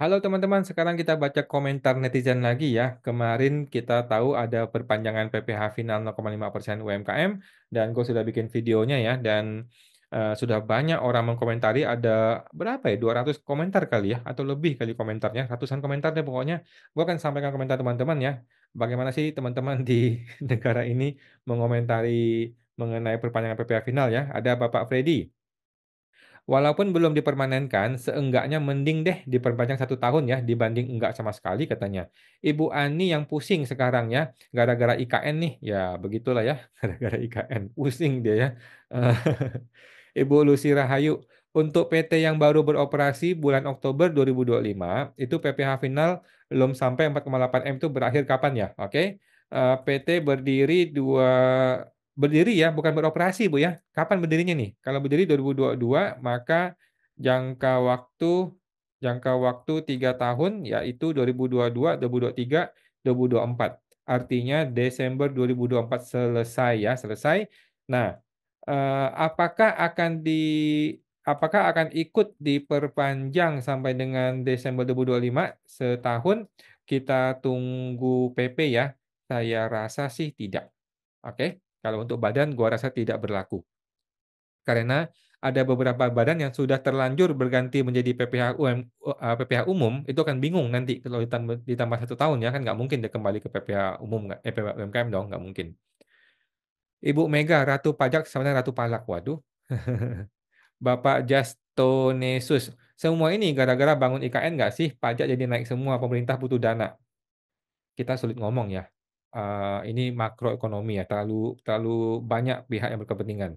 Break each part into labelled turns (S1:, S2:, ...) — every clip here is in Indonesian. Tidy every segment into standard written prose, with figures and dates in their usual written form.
S1: Halo teman-teman, sekarang kita baca komentar netizen lagi ya. Kemarin kita tahu ada perpanjangan PPh final 0,5% UMKM dan gue sudah bikin videonya ya dan sudah banyak orang mengkomentari ada berapa ya? 200 komentar kali ya atau lebih kali komentarnya, ratusan komentar deh pokoknya. Gue akan sampaikan komentar teman-teman ya. Bagaimana sih teman-teman di negara ini mengomentari mengenai perpanjangan PPh final ya? Ada Bapak Freddy. Walaupun belum dipermanenkan, seenggaknya mending deh diperpanjang 1 tahun ya, dibanding enggak sama sekali katanya. Ibu Ani yang pusing sekarang ya, gara-gara IKN nih. Ya begitulah ya, gara-gara IKN, pusing dia ya. Eee, Ibu Lucy Rahayu, untuk PT yang baru beroperasi bulan Oktober 2025, itu PPh final belum sampai 4,8 M itu berakhir kapan ya? Oke, PT berdiri ya, bukan beroperasi, Bu, ya. Kapan berdirinya nih? Kalau berdiri 2022, maka jangka waktu jangka waktu 3 tahun, yaitu 2022, 2023, 2024. Artinya Desember 2024 selesai ya, selesai. Nah, eee, apakah akan di apakah akan ikut diperpanjang sampai dengan Desember 2025 setahun? Kita tunggu PP ya. Saya rasa sih tidak. Oke, kalau untuk badan gua rasa tidak berlaku. Karena ada beberapa badan yang sudah terlanjur berganti menjadi PPh umum, itu akan bingung nanti kalau ditambah 1 tahun ya, kan nggak mungkin dia kembali ke PPh umum PPh UMKM dong, nggak mungkin. Ibu Mega, Ratu Pajak sebenarnya Ratu Palak, waduh. Bapak Jastonesus, semua ini gara-gara bangun IKN nggak sih? Pajak jadi naik semua, pemerintah butuh dana. Kita sulit ngomong ya, ini makroekonomi ya, terlalu terlalu banyak pihak yang berkepentingan.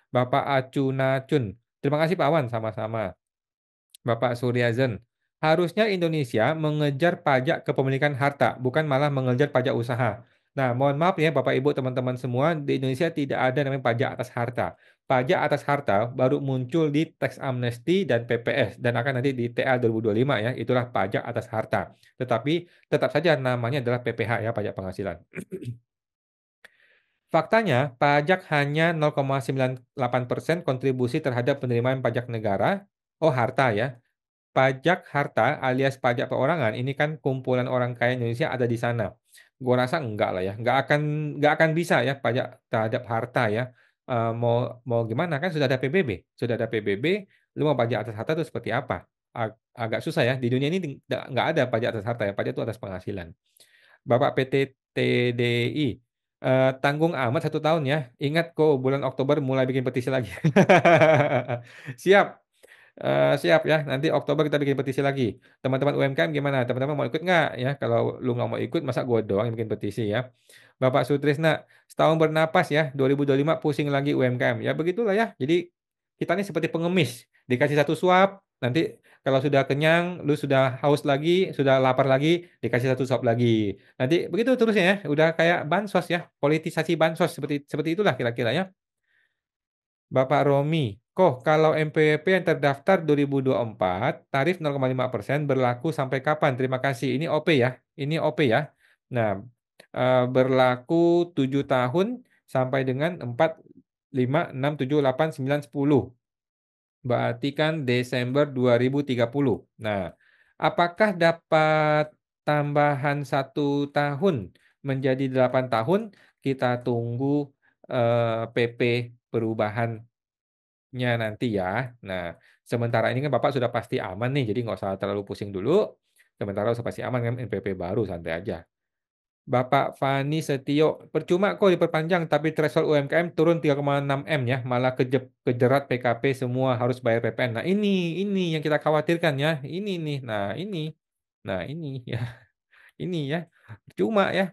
S1: Bapak Acunacun, terima kasih Pak Wan, sama-sama. Bapak Suryazen, harusnya Indonesia mengejar pajak kepemilikan harta, bukan malah mengejar pajak usaha. Nah, mohon maaf ya Bapak Ibu teman-teman semua, di Indonesia tidak ada namanya pajak atas harta. Pajak atas harta baru muncul di tax amnesty dan PPS dan akan nanti di TA 2025 ya, itulah pajak atas harta. Tetapi tetap saja namanya adalah PPH ya, pajak penghasilan. Faktanya, pajak hanya 0,98% kontribusi terhadap penerimaan pajak negara. Oh, harta ya. Pajak harta alias pajak perorangan ini kan kumpulan orang kaya Indonesia ada di sana. Gua rasa enggak lah ya, nggak akan bisa ya pajak terhadap harta ya. Mau mau gimana kan sudah ada PBB, lu mau pajak atas harta itu seperti apa? Agak susah ya. Di dunia ini nggak ada pajak atas harta ya, pajak itu atas penghasilan. Bapak PT TDI, tanggung amat 1 tahun ya. Ingat kok bulan Oktober mulai bikin petisi lagi. Siap. Siap ya, nanti Oktober kita bikin petisi lagi. Teman-teman UMKM gimana? Teman-teman mau ikut nggak? Ya, kalau lu nggak mau ikut, masa gue doang yang bikin petisi ya. Bapak Sutrisna, setahun bernapas ya, 2025 pusing lagi UMKM. Ya begitulah ya. Jadi kita ini seperti pengemis, dikasih satu suap, nanti kalau sudah kenyang, lu sudah haus lagi, sudah lapar lagi, dikasih satu suap lagi. Nanti begitu terusnya ya, udah kayak bansos ya, politisasi bansos seperti seperti itulah kira-kira ya. Bapak Romi, kok kalau MPWP yang terdaftar 2024, tarif 0,5% berlaku sampai kapan? Terima kasih. Ini OP ya. Ini OP ya. Nah, berlaku 7 tahun sampai dengan 4, 5, 6, 7, 8, 9, 10. Berarti kan Desember 2030. Nah, apakah dapat tambahan 1 tahun menjadi 8 tahun? Kita tunggu PP perubahan nanti ya. Nah, sementara ini kan Bapak sudah pasti aman nih, jadi nggak usah terlalu pusing dulu. Sementara sudah pasti aman kan NPP baru, santai aja. Bapak Fani Setio, percuma kok diperpanjang tapi threshold UMKM turun 3,6 M ya, malah kejerat PKP semua harus bayar PPN. Nah, ini yang kita khawatirkan ya. Ini nih. Nah, ini. Nah, ini ya. Ini ya.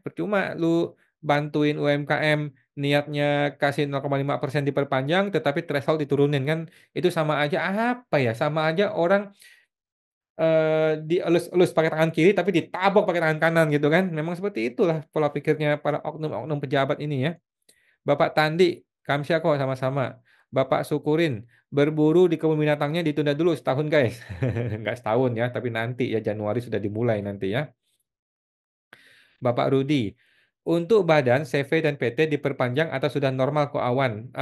S1: Percuma lu bantuin UMKM niatnya kasih 0,5% diperpanjang tetapi threshold diturunin kan itu sama aja apa ya? Sama aja orang dielus-elus pakai tangan kiri tapi ditabok pakai tangan kanan gitu kan. Memang seperti itulah pola pikirnya para oknum-oknum pejabat ini ya. Bapak Tandi, Kamsya kok sama-sama. Bapak Syukurin, berburu di kebun binatangnya ditunda dulu setahun guys. Enggak setahun ya, tapi nanti ya Januari sudah dimulai nanti ya. Bapak Rudi, untuk badan, CV dan PT diperpanjang atau sudah normal kok awan?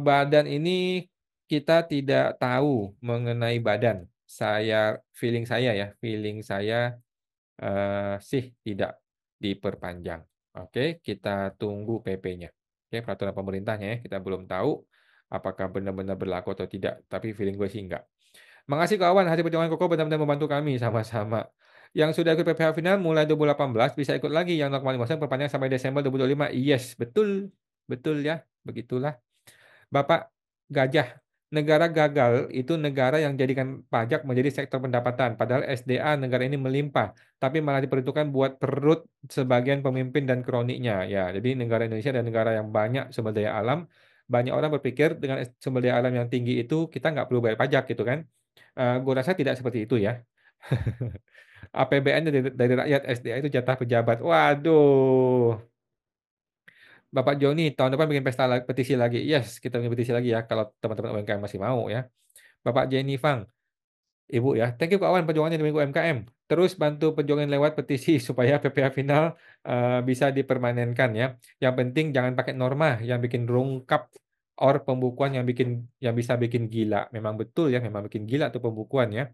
S1: Badan ini kita tidak tahu mengenai badan. feeling saya ya, sih tidak diperpanjang. Oke, kita tunggu PP-nya. Oke, peraturan pemerintahnya ya, kita belum tahu apakah benar-benar berlaku atau tidak, tapi feeling gue sih enggak. Makasih kawan, hasil perjuangan Koko benar-benar membantu kami, sama-sama. Yang sudah ikut PPH final mulai 2018 bisa ikut lagi, yang 0,5% perpanjang sampai Desember 2025. Yes, betul. Betul ya, begitulah. Bapak Gajah, negara gagal itu negara yang jadikan pajak menjadi sektor pendapatan, padahal SDA negara ini melimpah, tapi malah diperuntukkan buat perut sebagian pemimpin dan kroniknya. Ya, jadi negara Indonesia adalah negara yang banyak sumber daya alam. Banyak orang berpikir dengan sumber daya alam yang tinggi itu kita nggak perlu bayar pajak gitu kan. Gue rasa tidak seperti itu ya. APBN dari rakyat, SDA itu jatah pejabat. Waduh. Bapak Joni, tahun depan bikin petisi lagi. Yes, kita bikin petisi lagi ya kalau teman-teman UMKM masih mau ya. Bapak Jenny Fang, Ibu ya. Thank you kawan perjuangannya di Minggu UMKM. Terus bantu perjuangan lewat petisi supaya PPH final bisa dipermanenkan ya. Yang penting jangan pakai norma yang bikin rungkap or pembukuan yang bisa bikin gila. Memang betul ya, memang bikin gila tuh pembukuan ya.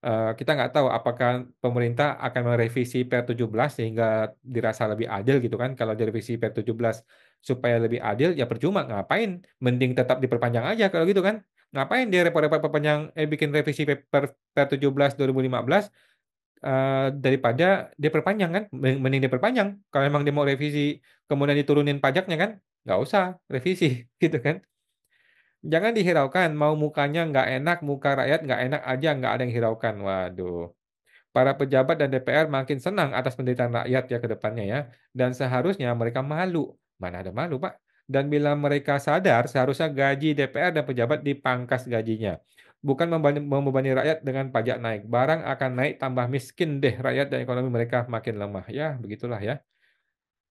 S1: Kita nggak tahu apakah pemerintah akan merevisi PR 17 sehingga dirasa lebih adil gitu kan. Kalau direvisi PR 17 supaya lebih adil, ya percuma. Ngapain? Mending tetap diperpanjang aja kalau gitu kan. Ngapain dia repot-repot perpanjang, bikin revisi PR 17 2015 daripada dia perpanjang kan. Mending dia perpanjang. Kalau memang dia mau revisi kemudian diturunin pajaknya kan, nggak usah revisi gitu kan. Jangan dihiraukan, mau mukanya nggak enak, muka rakyat nggak enak aja, nggak ada yang hiraukan. Waduh. Para pejabat dan DPR makin senang atas penderitaan rakyat ya ke depannya ya. Dan seharusnya mereka malu. Mana ada malu, Pak? Dan bila mereka sadar, seharusnya gaji DPR dan pejabat dipangkas gajinya. Bukan membebani rakyat dengan pajak naik. Barang akan naik tambah miskin deh rakyat dan ekonomi mereka makin lemah. Ya, begitulah ya.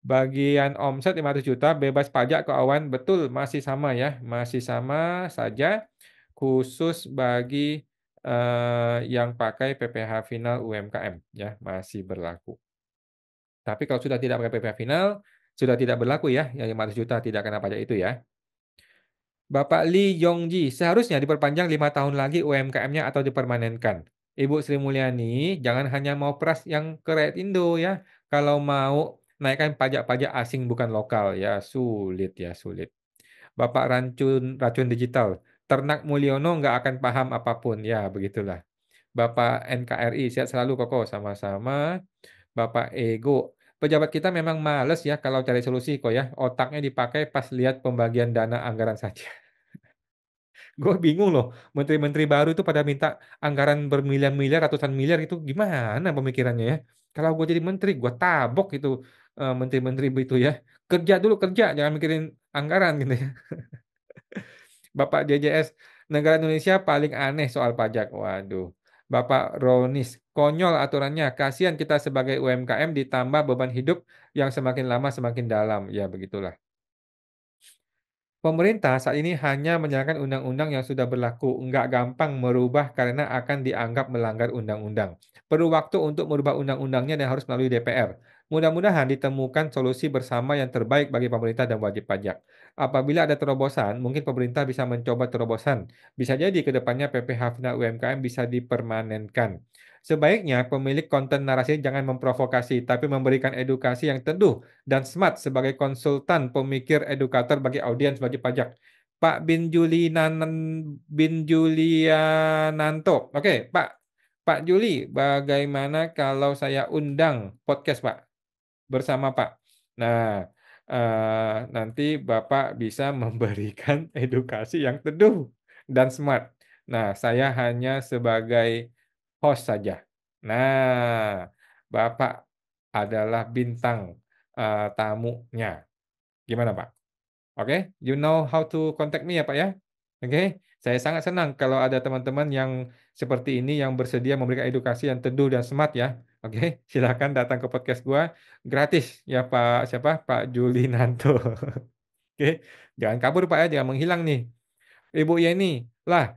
S1: Bagian omset 500 juta bebas pajak keuangan betul masih sama ya, masih sama saja khusus bagi yang pakai PPh final UMKM ya, masih berlaku. Tapi kalau sudah tidak pakai PPh final, sudah tidak berlaku ya, yang 500 juta tidak kena pajak itu ya. Bapak Lee Yongji, seharusnya diperpanjang 5 tahun lagi UMKM-nya atau dipermanenkan. Ibu Sri Mulyani, jangan hanya mau peras yang ke rakyat Indo ya. Kalau mau naikkan pajak-pajak asing bukan lokal ya, sulit ya, sulit. Bapak Racun Digital, Ternak Mulyono nggak akan paham apapun. Ya, begitulah. Bapak NKRI, sehat selalu Koko, sama-sama. Bapak Ego, pejabat kita memang males ya kalau cari solusi kok ya. Otaknya dipakai pas lihat pembagian dana anggaran saja. Gue bingung loh, menteri-menteri baru itu pada minta anggaran bermiliar-miliar, ratusan miliar itu gimana pemikirannya ya? Kalau gue jadi menteri, gue tabok itu menteri-menteri itu ya. Kerja dulu kerja, jangan mikirin anggaran gitu ya. Bapak JJS, negara Indonesia paling aneh soal pajak. Waduh. Bapak Ronis, konyol aturannya. Kasihan kita sebagai UMKM ditambah beban hidup yang semakin lama semakin dalam. Ya begitulah. Pemerintah saat ini hanya menjalankan undang-undang yang sudah berlaku, nggak gampang merubah karena akan dianggap melanggar undang-undang. Perlu waktu untuk merubah undang-undangnya dan harus melalui DPR. Mudah-mudahan ditemukan solusi bersama yang terbaik bagi pemerintah dan wajib pajak. Apabila ada terobosan, mungkin pemerintah bisa mencoba terobosan. Bisa jadi ke depannya PPh final UMKM bisa dipermanenkan. Sebaiknya pemilik konten narasi jangan memprovokasi, tapi memberikan edukasi yang teduh dan smart sebagai konsultan pemikir edukator bagi audiens wajib pajak. Bin Juliananto. Oke, Pak Juli, bagaimana kalau saya undang podcast, Pak, bersama Pak? Nah, nanti Bapak bisa memberikan edukasi yang teduh dan smart. Nah, saya hanya sebagai host saja. Nah, Bapak adalah bintang tamunya. Gimana, Pak? Oke, you know how to contact me ya, Pak ya? Oke, saya sangat senang kalau ada teman-teman yang seperti ini yang bersedia memberikan edukasi yang teduh dan smart ya. Oke, silakan datang ke podcast gua gratis ya, Pak. Siapa? Pak Julinanto. Oke, jangan kabur Pak ya, jangan menghilang nih. Ibu Yeni, lah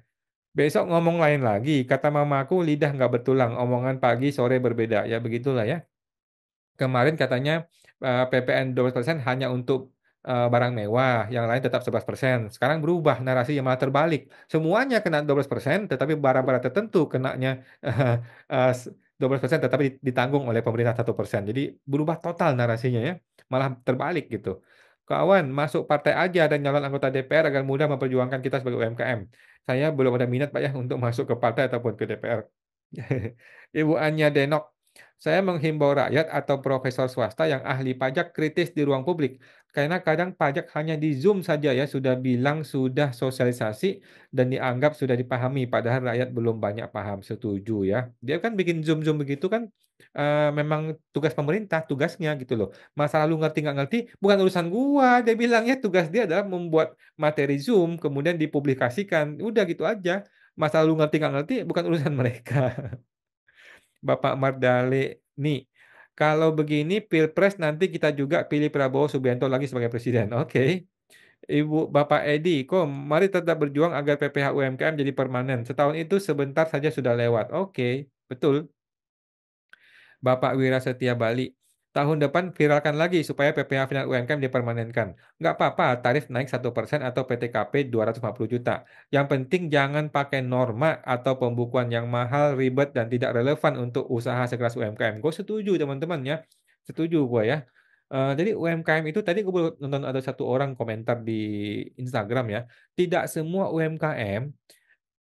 S1: besok ngomong lain lagi. Kata mamaku lidah nggak bertulang, omongan pagi sore berbeda. Ya begitulah ya. Kemarin katanya PPN 12% hanya untuk barang mewah, yang lain tetap 11%. Sekarang berubah narasinya malah terbalik. Semuanya kena 12%, tetapi barang-barang tertentu kenanya, eee, 12% tetapi ditanggung oleh pemerintah 1%. Jadi berubah total narasinya ya, malah terbalik gitu. "Kawan, masuk partai aja dan nyalon anggota DPR agar mudah memperjuangkan kita sebagai UMKM. Saya belum ada minat Pak ya untuk masuk ke partai ataupun ke DPR." Ibu Anya Denok, "Saya menghimbau rakyat atau profesor swasta yang ahli pajak kritis di ruang publik. Karena kadang pajak hanya di Zoom saja ya, sudah bilang sudah sosialisasi dan dianggap sudah dipahami, padahal rakyat belum banyak paham." Setuju ya. Dia kan bikin Zoom-Zoom begitu kan, memang tugas pemerintah, tugasnya gitu loh. Masa lalu ngerti nggak ngerti, bukan urusan gua, dia bilang ya, tugas dia adalah membuat materi Zoom, kemudian dipublikasikan, udah gitu aja. Masa lalu ngerti nggak ngerti, bukan urusan mereka. Bapak Mardale nih, "Kalau begini pilpres nanti kita juga pilih Prabowo Subianto lagi sebagai presiden." Oke. Bapak Edi, mari tetap berjuang agar PPh UMKM jadi permanen. Setahun itu sebentar saja sudah lewat." Oke, betul. Bapak Wira Setia Bali, "Tahun depan viralkan lagi supaya PPh final UMKM dipermanenkan. Nggak apa-apa tarif naik 1% atau PTKP 250 juta. Yang penting jangan pakai norma atau pembukuan yang mahal, ribet, dan tidak relevan untuk usaha sekelas UMKM." Gue setuju teman-teman ya, setuju gue ya. Jadi UMKM itu tadi gue baru nonton ada satu orang komentar di Instagram ya, tidak semua UMKM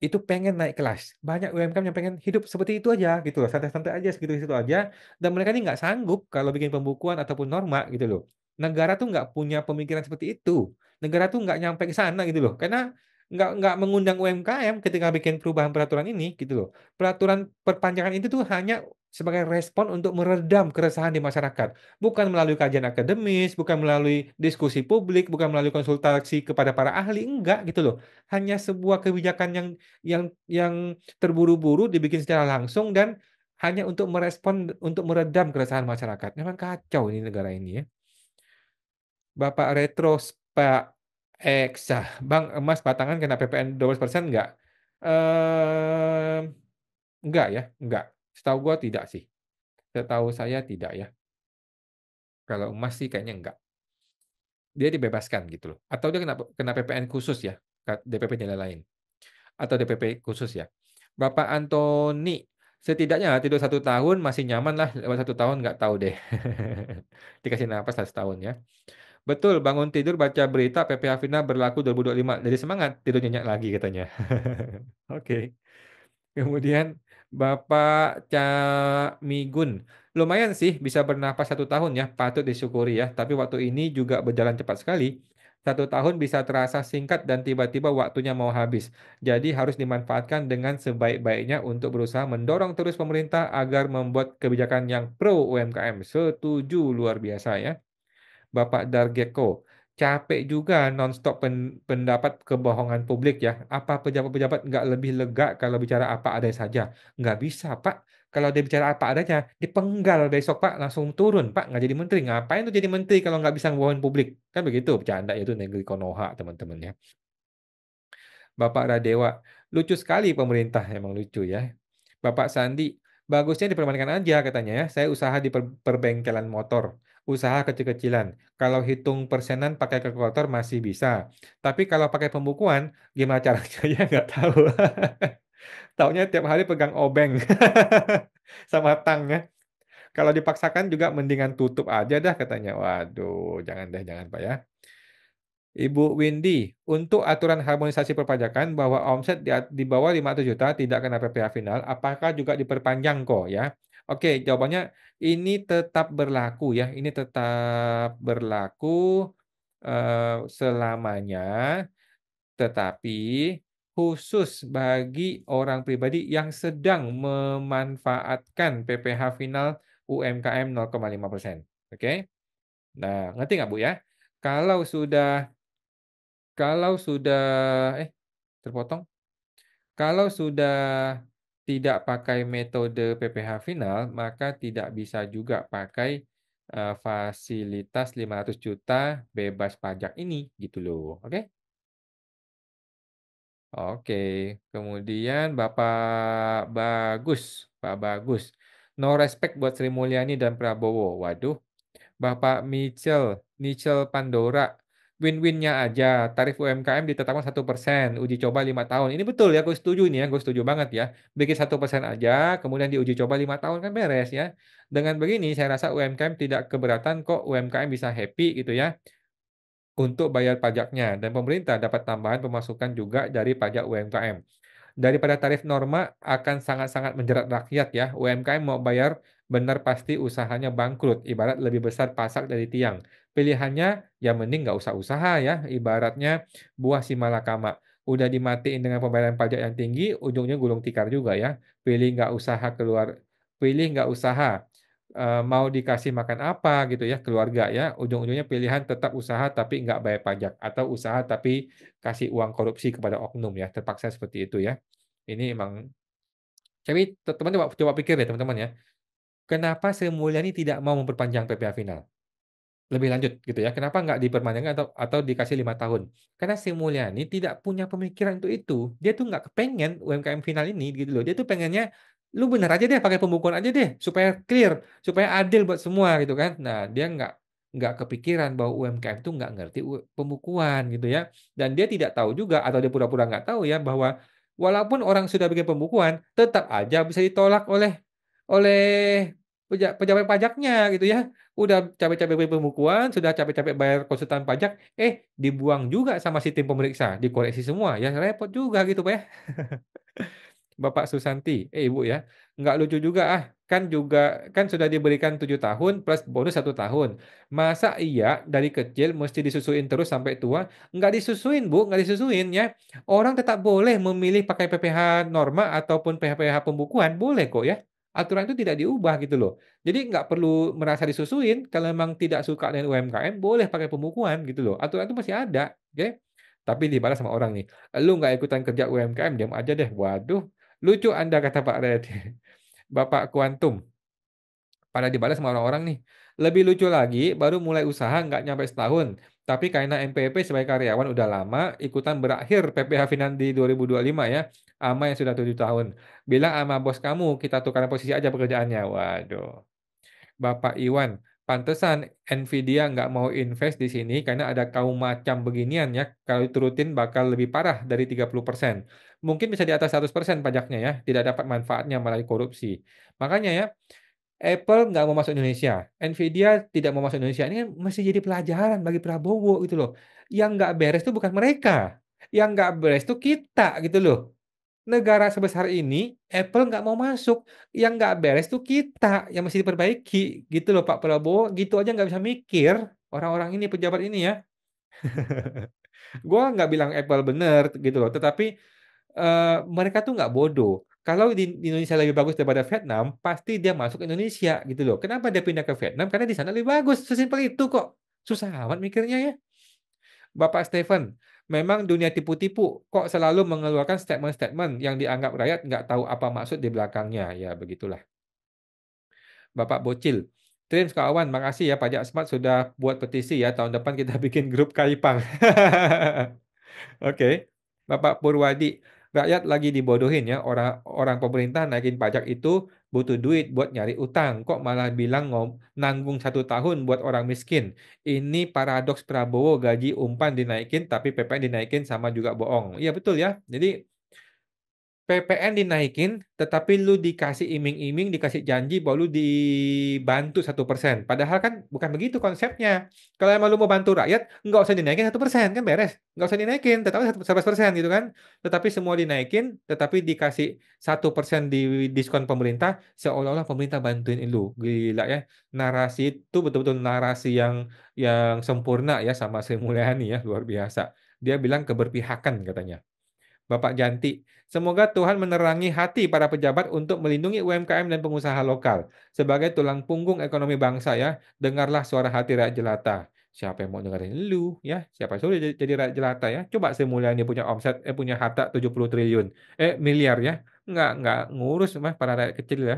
S1: itu pengen naik kelas. Banyak UMKM yang pengen hidup seperti itu aja gitu loh, santai-santai aja, segitu-segitu aja, dan mereka ini nggak sanggup kalau bikin pembukuan ataupun norma gitu loh. Negara tuh nggak punya pemikiran seperti itu. Negara tuh nggak nyampe ke sana gitu loh, karena nggak mengundang UMKM ketika bikin perubahan peraturan ini gitu loh. Peraturan perpanjangan itu tuh hanya sebagai respon untuk meredam keresahan di masyarakat, bukan melalui kajian akademis, bukan melalui diskusi publik, bukan melalui konsultasi kepada para ahli, enggak gitu loh. Hanya sebuah kebijakan yang terburu-buru dibikin secara langsung dan hanya untuk merespon untuk meredam keresahan masyarakat. Memang kacau ini negara ini ya. Bapak Retros, Pak Eksa, "Bang, emas batangan kena PPN 12% nggak?" Mmm, enggak ya, enggak. Setahu gua tidak sih. Setahu saya tidak ya. Kalau emas sih kayaknya enggak. Dia dibebaskan gitu loh. Atau dia kena kena PPN khusus ya, DPP nilai lain. Atau DPP khusus ya. Bapak Antoni, "Setidaknya tidur 1 tahun masih nyaman lah, lewat 1 tahun nggak tahu deh." Dikasih napas lah setahun ya. Betul, bangun tidur baca berita PPh final berlaku 2025, jadi semangat, tidur nyenyak lagi katanya. Oke. Kemudian Bapak Camigun, "Lumayan sih bisa bernapas 1 tahun ya, patut disyukuri ya. Tapi waktu ini juga berjalan cepat sekali. 1 tahun bisa terasa singkat dan tiba-tiba waktunya mau habis. Jadi harus dimanfaatkan dengan sebaik-baiknya untuk berusaha mendorong terus pemerintah agar membuat kebijakan yang pro UMKM." Setuju, luar biasa ya. Bapak Dargeko, "Capek juga nonstop pendapat kebohongan publik ya. Apa pejabat-pejabat nggak lebih lega kalau bicara apa adanya saja?" Nggak bisa, Pak. Kalau dia bicara apa adanya, dipenggal besok, Pak, langsung turun, Pak, nggak jadi menteri. Ngapain tuh jadi menteri kalau nggak bisa ngebohongin publik? Kan begitu, bercanda itu negeri Konoha, teman-teman ya. Bapak Radewa, "Lucu sekali pemerintah," emang lucu ya. Bapak Sandi, "Bagusnya dipermanenkan aja," katanya ya. "Saya usaha di perbengkelan motor, usaha kecil-kecilan. Kalau hitung persenan pakai kalkulator masih bisa. Tapi kalau pakai pembukuan, gimana caranya ya nggak tahu." Taunya tiap hari pegang obeng sama tang ya. "Kalau dipaksakan juga mendingan tutup aja dah," katanya. Waduh, jangan deh, jangan Pak ya. Ibu Windy, "Untuk aturan harmonisasi perpajakan bahwa omset di bawah 500 juta tidak kena PPh final, apakah juga diperpanjang kok ya?" Oke, jawabannya ini tetap berlaku ya, ini tetap berlaku, selamanya, tetapi khusus bagi orang pribadi yang sedang memanfaatkan PPh final UMKM 0,5%, oke? Nah, ngerti nggak Bu ya? Kalau sudah kalau sudah terpotong? Kalau sudah tidak pakai metode PPh final, maka tidak bisa juga pakai, fasilitas 500 juta bebas pajak ini, gitu loh, oke? Oke, kemudian Pak Bagus, "No respect buat Sri Mulyani dan Prabowo." Waduh. Bapak Michel Pandora, Win-win-nya aja, tarif UMKM ditetapkan 1%, uji coba 5 tahun. Ini betul ya, gue setuju ini ya, gue setuju banget ya. Bikin 1% aja, kemudian diuji coba 5 tahun kan beres ya. Dengan begini saya rasa UMKM tidak keberatan kok, UMKM bisa happy gitu ya, untuk bayar pajaknya dan pemerintah dapat tambahan pemasukan juga dari pajak UMKM. Daripada tarif norma akan sangat-sangat menjerat rakyat ya. UMKM mau bayar benar pasti usahanya bangkrut, ibarat lebih besar pasak dari tiang. Pilihannya ya mending nggak usah usaha ya, ibaratnya buah si malakama. Udah dimatiin dengan pembayaran pajak yang tinggi, ujungnya gulung tikar juga ya. Pilih nggak usaha, mau dikasih makan apa gitu ya keluarga ya, ujung-ujungnya pilihan tetap usaha tapi nggak bayar pajak, atau usaha tapi kasih uang korupsi kepada oknum ya, terpaksa seperti itu ya. Ini emang tapi teman coba coba pikir deh teman-teman ya, kenapa Sri Mulyani tidak mau memperpanjang PPh final? Lebih lanjut gitu ya, kenapa nggak diperpanjangkan atau dikasih 5 tahun? Karena Sri Mulyani tidak punya pemikiran untuk itu. Dia tuh nggak kepengen UMKM final ini gitu loh. Dia tuh pengennya, "Lu bener aja deh pakai pembukuan aja deh, supaya clear, supaya adil buat semua," gitu kan. Nah, dia nggak kepikiran bahwa UMKM tuh nggak ngerti pembukuan gitu ya. Dan dia tidak tahu juga atau dia pura-pura nggak tahu ya bahwa walaupun orang sudah bikin pembukuan, tetap aja bisa ditolak oleh oleh pejabat pajaknya gitu ya. Udah capek-capek bayar pembukuan, sudah capek-capek bayar konsultan pajak, dibuang juga sama si tim pemeriksa, dikoreksi semua, ya repot juga gitu, Pak, ya. Bapak Susanti, Ibu ya, nggak lucu juga kan sudah diberikan 7 tahun plus bonus 1 tahun. Masa iya dari kecil mesti disusuin terus sampai tua? Nggak disusuin Bu, nggak disusuin ya. Orang tetap boleh memilih pakai PPh norma ataupun PPh pembukuan, boleh kok ya. Aturan itu tidak diubah gitu loh. Jadi nggak perlu merasa disusuin, kalau memang tidak suka dengan UMKM boleh pakai pembukuan gitu loh. Aturan itu masih ada, oke. Tapi dibalas sama orang nih, "Lu nggak ikutan kerja UMKM, diam aja deh." Waduh, lucu Anda kata Pak Red. Bapak Kuantum, pada dibalas sama orang-orang nih. Lebih lucu lagi, baru mulai usaha nggak nyampe setahun. Tapi karena MPP sebagai karyawan udah lama, ikutan berakhir PPh Finan di 2025 ya. Ama yang sudah 7 tahun. Bilang sama bos kamu, kita tukaran posisi aja pekerjaannya. Waduh. Bapak Iwan, pantesan Nvidia nggak mau invest di sini karena ada kaum macam beginian ya. Kalau diturutin bakal lebih parah dari 30%. Mungkin bisa di atas 100% pajaknya ya. Tidak dapat manfaatnya malah korupsi. Makanya ya, Apple nggak mau masuk Indonesia. Nvidia tidak mau masuk Indonesia. Ini kan masih jadi pelajaran bagi Prabowo gitu loh. Yang nggak beres itu bukan mereka. Yang nggak beres itu kita gitu loh. Negara sebesar ini, Apple nggak mau masuk, yang nggak beres tuh kita, yang mesti diperbaiki, gitu loh Pak Prabowo, gitu aja nggak bisa mikir, orang-orang ini, pejabat ini ya. Gua nggak bilang Apple bener gitu loh, tetapi, mereka tuh nggak bodoh. Kalau di Indonesia lebih bagus daripada Vietnam, pasti dia masuk Indonesia gitu loh. Kenapa dia pindah ke Vietnam? Karena di sana lebih bagus, sesimpel itu kok. Susah amat mikirnya ya. Bapak Stephen, memang dunia tipu-tipu, kok selalu mengeluarkan statement-statement yang dianggap rakyat nggak tahu apa maksud di belakangnya. Ya, begitulah. Bapak Bocil, Trims kawan, makasih ya Pajak Smart sudah buat petisi ya. Tahun depan kita bikin grup Kaipang. Oke. Bapak Purwadi, rakyat lagi dibodohin ya. Orang orang pemerintah naikin pajak itu butuh duit buat nyari utang. Kok malah bilang nanggung 1 tahun buat orang miskin. Ini paradoks Prabowo, gaji umpan dinaikin tapi PPN dinaikin sama juga bohong. Iya betul ya. Jadi PPN dinaikin, tetapi lu dikasih iming-iming, dikasih janji bahwa lu dibantu 1%. Padahal kan bukan begitu konsepnya. Kalau emang lu mau bantu rakyat, nggak usah dinaikin 1%, kan beres. Nggak usah dinaikin, tetap 100% gitu kan. Tetapi semua dinaikin, tetapi dikasih 1% di diskon pemerintah, seolah-olah pemerintah bantuin lu. Gila ya. Narasi itu betul-betul narasi yang sempurna ya sama Sri Mulyani ya, luar biasa. Dia bilang keberpihakan katanya. Bapak Janti, semoga Tuhan menerangi hati para pejabat untuk melindungi UMKM dan pengusaha lokal. Sebagai tulang punggung ekonomi bangsa ya, dengarlah suara hati rakyat jelata. Siapa yang mau dengerin lu ya? Siapa suruh jadi rakyat jelata ya? Coba Sri Mulyani punya punya harta 70 triliun. Miliar ya. Nggak ngurus mah para rakyat kecil ya.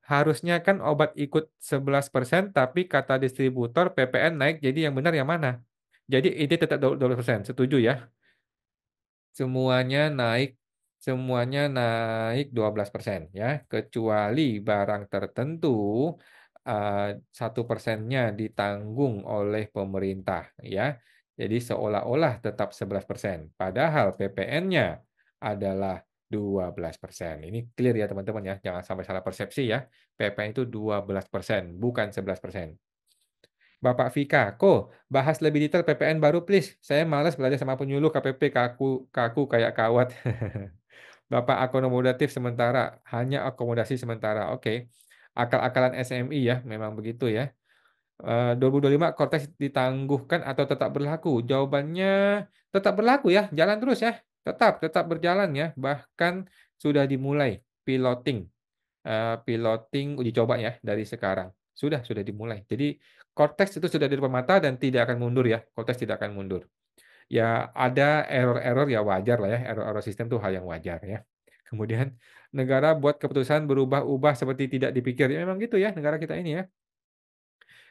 S1: Harusnya kan obat ikut 11%, tapi kata distributor PPN naik, jadi yang benar yang mana? Jadi ini tetap 12%, setuju ya? Semuanya naik semuanya naik 12% ya, kecuali barang tertentu, 1%-nya ditanggung oleh pemerintah ya. Jadi seolah-olah tetap 11%, padahal PPN-nya adalah 12%. Ini clear ya teman-teman ya, jangan sampai salah persepsi ya. PPN itu 12%, bukan 11%. Bapak Vika, "Ko, bahas lebih detail PPN baru please. Saya malas belajar sama penyuluh KPP kaku kaku kayak kawat." Bapak akomodatif sementara, hanya akomodasi sementara. Oke. Akal-akalan SMI ya, memang begitu ya. 2025 Cortex ditangguhkan atau tetap berlaku? Jawabannya tetap berlaku ya, jalan terus ya. Tetap berjalan ya, bahkan sudah dimulai piloting uji coba ya dari sekarang. Sudah dimulai. Jadi Cortex itu sudah di depan mata dan tidak akan mundur ya, Cortex tidak akan mundur. Ya ada error-error ya wajar lah ya, error-error sistem tuh hal yang wajar ya. Kemudian negara buat keputusan berubah-ubah seperti tidak dipikir, ya memang gitu ya negara kita ini ya.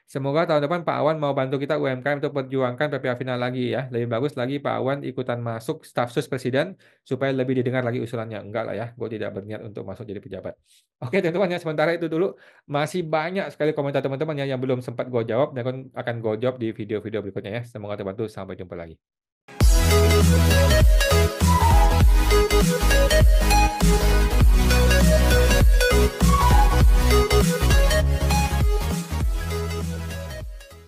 S1: Semoga tahun depan Pak Awan mau bantu kita UMKM untuk perjuangkan PPh final lagi ya. Lebih bagus lagi Pak Awan ikutan masuk staf sus presiden supaya lebih didengar lagi usulannya. Enggak lah ya, gue tidak berniat untuk masuk jadi pejabat. Oke teman-teman ya, sementara itu dulu. Masih banyak sekali komentar teman-teman ya yang belum sempat gue jawab dan akan gue jawab di video-video berikutnya ya. Semoga terbantu, sampai jumpa lagi.